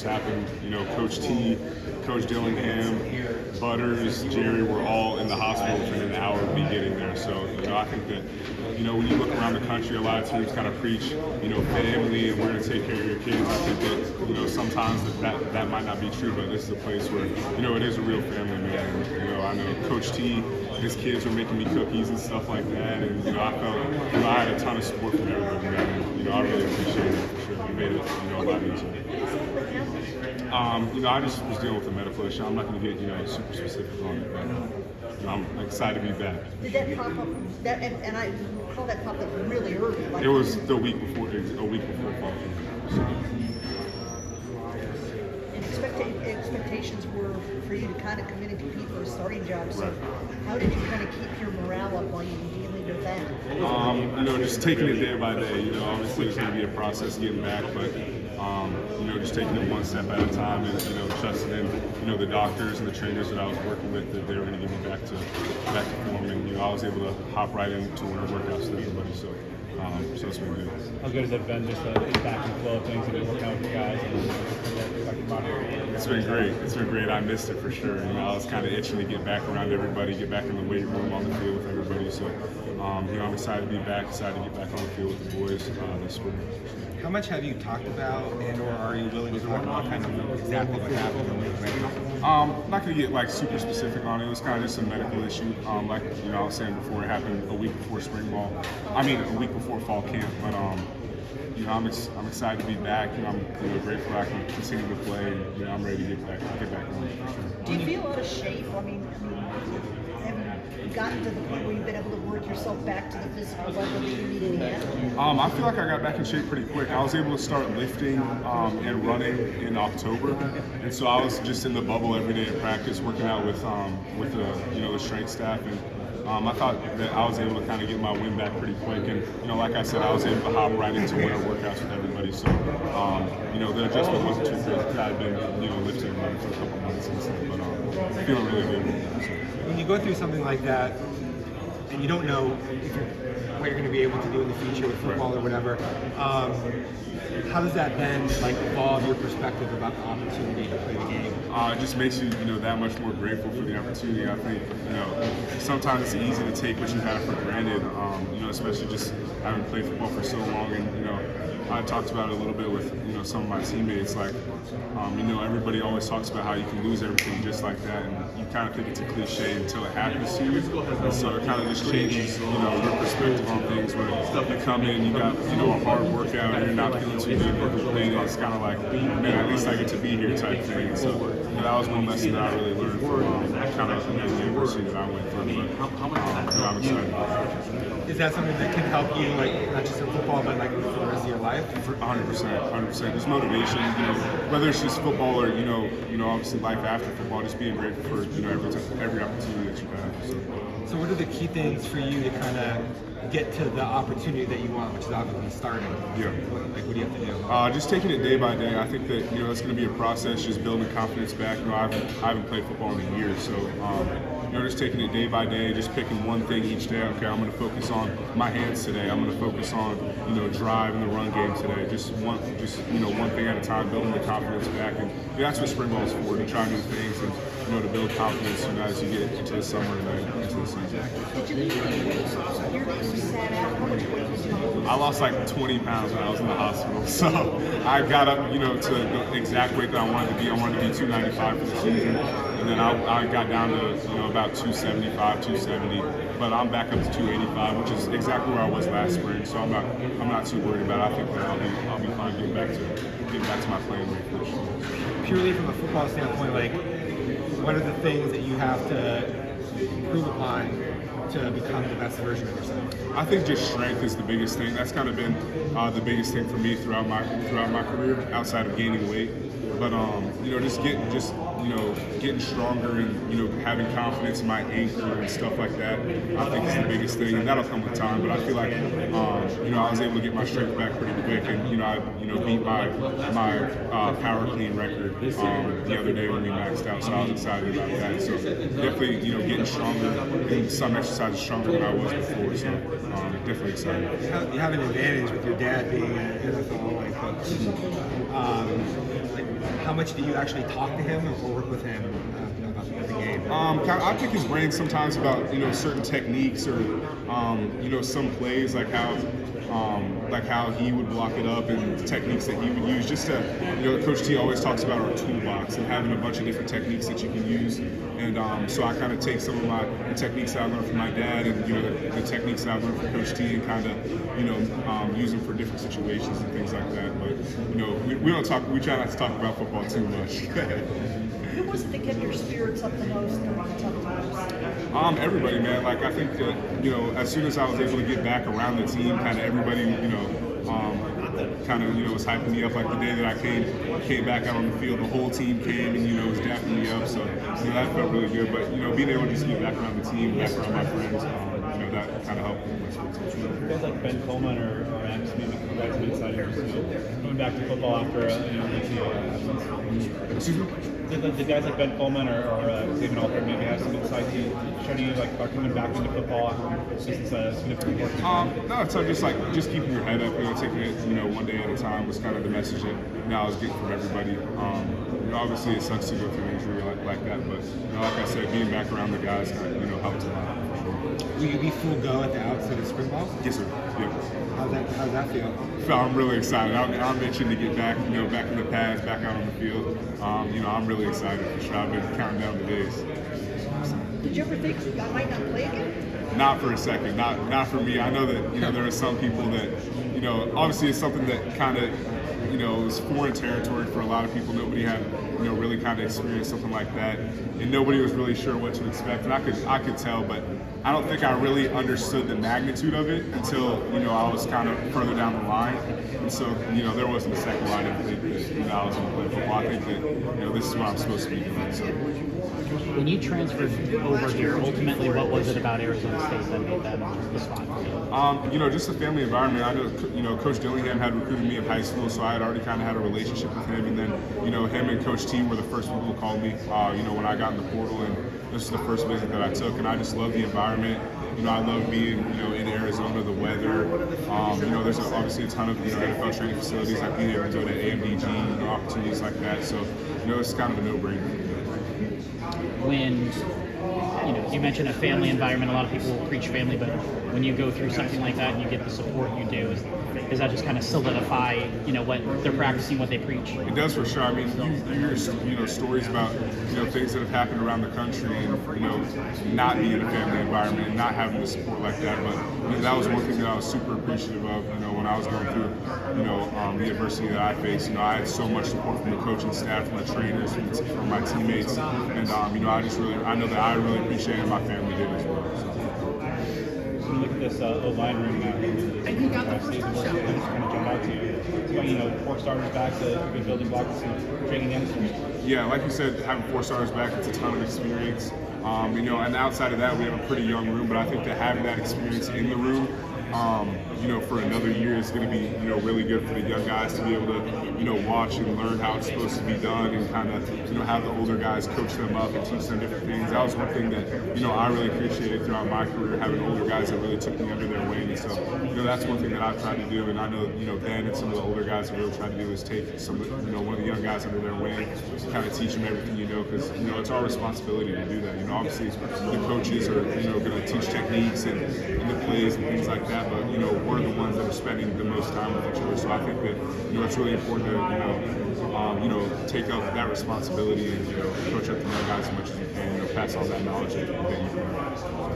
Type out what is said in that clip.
happened. You know, Coach T, Coach Jalen Klemm, Butters, Jerry were all in the hospital within an hour of me getting there. So, you know, I think that, you know, when you look around the country, a lot of teams kind of preach, you know, family and we're going to take care of your kids. I think that, you know, sometimes that might not be true, but this is a place where, you know, it is a real family, man. And, you know, I know Coach T, his kids were making me cookies and stuff like that, and, you know, I felt, you know, I had a ton of support from everybody, man. And, you know, I really appreciate it for sure. It made it, you know, a lot easier. You know, I just was dealing with a medical issue. I'm not going to get, you know, super specific on it, but you know, I'm excited to be back. Did that pop up? That and I recall that popped up really early. Like, it was the week before, a week before fall. So. And expectations were for you to kind of commit and compete for a starting job. So, right. How did you kind of keep your morale up while you were dealing with that? You know, just taking it day by day. You know, obviously it's going to be a process getting back, but you know, just taking it one step at a time, and you know, trusting in, you know, the doctors and the trainers that I was working with, that they were going to get me back to form, and you know, I was able to hop right into winter workouts with everybody. So it's been good. How good has it been, just back and flow of things, and working out with the guys and It's been great. It's been great. I missed it for sure. You know, I was kind of itching to get back around everybody, get back in the weight room, on the field with everybody. So, you know, I'm excited to be back, excited to get back on the field with the boys this spring. How much have you talked about, and or are you willing to talk about kind of exactly what happened in the weight room? I'm not going to get like super specific on it. It was kind of just a medical issue. Like, you know, I was saying before, it happened a week before spring ball. I mean, a week before fall camp. But you know, I'm excited to be back. You know, I'm grateful I can continue to play. And, you know, I'm ready to get back on. Do you feel out of shape? I mean, have you gotten to the point where you've been able to work yourself back to the physical level that you need to be at? I feel like I got back in shape pretty quick. I was able to start lifting and running in October, and so I was just in the bubble every day at practice, working out with the, you know, the strength staff, and I thought that I was able to kind of get my wind back pretty quick, and you know, like I said, I was able to hop right into winter workouts with everybody. So you know, the adjustment wasn't too crazy because I had been, you know, lifting and running for a couple months and stuff, but feeling really good. So. When you go through something like that, and you don't know what you're going to be able to do in the future with football or whatever, how does that then like evolve your perspective about the opportunity to play the game? It just makes you, you know, that much more grateful for the opportunity. I think, you know, sometimes it's easy to take what you have for granted, you know, especially just having played football for so long. And, you know, I talked about it a little bit with, you know, some of my teammates. Like, you know, everybody always talks about how you can lose everything just like that, and you kind of think it's a cliche until it happens to you. And so it kind of just changes, you know, your perspective on things. Where you come in, you got, you know, a hard workout, and you're not feeling too good, but complaining. It's kind of like, man, at least I get to be here type thing. And so you know, that was one lesson that I really learned from kind of, you know, the university that I went through. But you know, I'm excited about it. Is that something that can help you, like not just in football, but like for the rest of your life? 100%. There's motivation, you know, whether it's just football or, you know, obviously life after football, just being grateful for, you know, every opportunity that you have. So what are the key things for you to kind of get to the opportunity that you want, which is obviously starting? Yeah. What do you have to do? Just taking it day by day. I think that, you know, it's going to be a process, just building confidence back. You know, I haven't played football in years, so you know, just taking it day by day, just picking one thing each day. Okay, I'm going to focus on my hands today. I'm going to focus on, you know, drive and the run game today. Just one thing at a time, building the confidence back. And you know, that's what spring ball is for, to try new things and, you know, to build confidence, you know, as you get into the summer and then into the season. Did you lose any weight? Your name sat out. How much weight did you lose? I lost like 20 pounds when I was in the hospital. So I got up, you know, to the exact weight that I wanted to be. I wanted to be 295 for the season. And then I got down to, you know, about 275, 270. But I'm back up to 285, which is exactly where I was last spring. So I'm not too worried about it. I think that I'll be fine getting back to my playing weight for sure. Purely from a football standpoint, like what are the things that you have to improve upon to become the best version of yourself? I think just strength is the biggest thing. That's kind of been the biggest thing for me throughout my career, outside of gaining weight. But you know, just getting stronger and, you know, having confidence in my anchor and stuff like that, I think is the biggest thing, and that'll come with time. But I feel like you know, I was able to get my strength back pretty quick, and you know, I beat my power clean record the other day when we maxed out. So I was excited about that. So definitely, you know, getting stronger, and some exercises stronger than I was before. So definitely excited. You have an advantage with your dad being an NFL like coach. how much do you actually talk to him or work with him about the game? I pick his brain sometimes about certain techniques or some plays like how he would block it up and the techniques that he would use. Just to Coach T always talks about our toolbox and having a bunch of different techniques that you can use. And so I kind of take some of the techniques that I learned from my dad and the techniques that I learned from Coach T and kind of use them for different situations and things like that. But we don't talk. We try not to talk about football too much. Who was it that kept your spirits up the most during the tough times? Everybody, man. Like I think that as soon as I was able to get back around the team, kind of everybody was hyping me up. Like the day that I came back out on the field, the whole team came and was dapping me up. So that felt really good. But being able to just get back around the team, back around my friends, that kind of helped. Guys like Ben Coleman or Max, maybe provide some insiders, coming back to football after lengthy absence. Excuse me? Did guys like Ben Coleman or David Alford maybe have some insight to show you are coming back into football since significant work? No, so just keeping your head up, taking it one day at a time was kind of the message that I was getting from everybody. Obviously it sucks to go through an injury like that, but like I said, being back around the guys helped a lot. Will you be full go at the outset of spring ball? Yes, sir. Yep. How's that feel? I'm really excited. I'm itching to get back, back in the pads, back out on the field. I'm really excited for sure. I've been counting down the days. Did you ever think I might not play again? Not for a second. Not for me. I know that there are some people that obviously it's something that kind of is foreign territory for a lot of people. Nobody had really kind of experienced something like that, and nobody was really sure what to expect. And I could tell, but I don't think I really understood the magnitude of it until I was kind of further down the line. And so there wasn't a second line. I didn't think that I was going to play football. I think that this is what I'm supposed to be doing. So. When you transferred over here, ultimately, what was it about Arizona State that made that the spot for you? Just the family environment. I know, Coach Dillingham had recruited me in high school, so I had already kind of had a relationship with him. And then, him and Coach T were the first people who called me, when I got in the portal. And this is the first visit that I took, and I just love the environment. I love being, in Arizona, the weather. There's obviously a ton of, NFL training facilities. Like being able to go to AMDG, opportunities like that. So, it's kind of a no-brainer. When you mentioned a family environment, a lot of people will preach family, but when you go through something like that and you get the support you do, does that just kind of solidify what they're practicing, what they preach? It does for sure. I mean, you hear stories about things that have happened around the country and not being in a family environment and not having the support like that. But that was one thing that I was super appreciative of. When I was going through the adversity that I faced, I had so much support from the coaching staff, from the trainers, from my teammates, and I know that I really appreciate it. My family did as well. So. When you look at this line room now, and you got the first touchdown. Kind of jump out to you. It's 4 starters back, the good building blocks, and training youngsters. Yeah, like you said, having 4 starters back, it's a ton of experience. And outside of that, we have a pretty young room, but I think that having that experience in the room, for another year is going to be, really good for the young guys to be able to, watch and learn how it's supposed to be done and kind of, have the older guys coach them up and teach them different things. That was one thing that, I really appreciated throughout my career, having older guys that really took me under their wing. And so, that's one thing that I've tried to do. And I know, Ben and some of the older guys have really tried to do is take some, one of the young guys under their wing, kind of teach them everything because, it's our responsibility to do that. Obviously the coaches are, going to teach techniques and the plays and things like that, but, we're the ones that are spending the most time with each other. So I think that, it's really important to, take up that responsibility and, coach up the young guys as much as you can, pass on that knowledge that you can.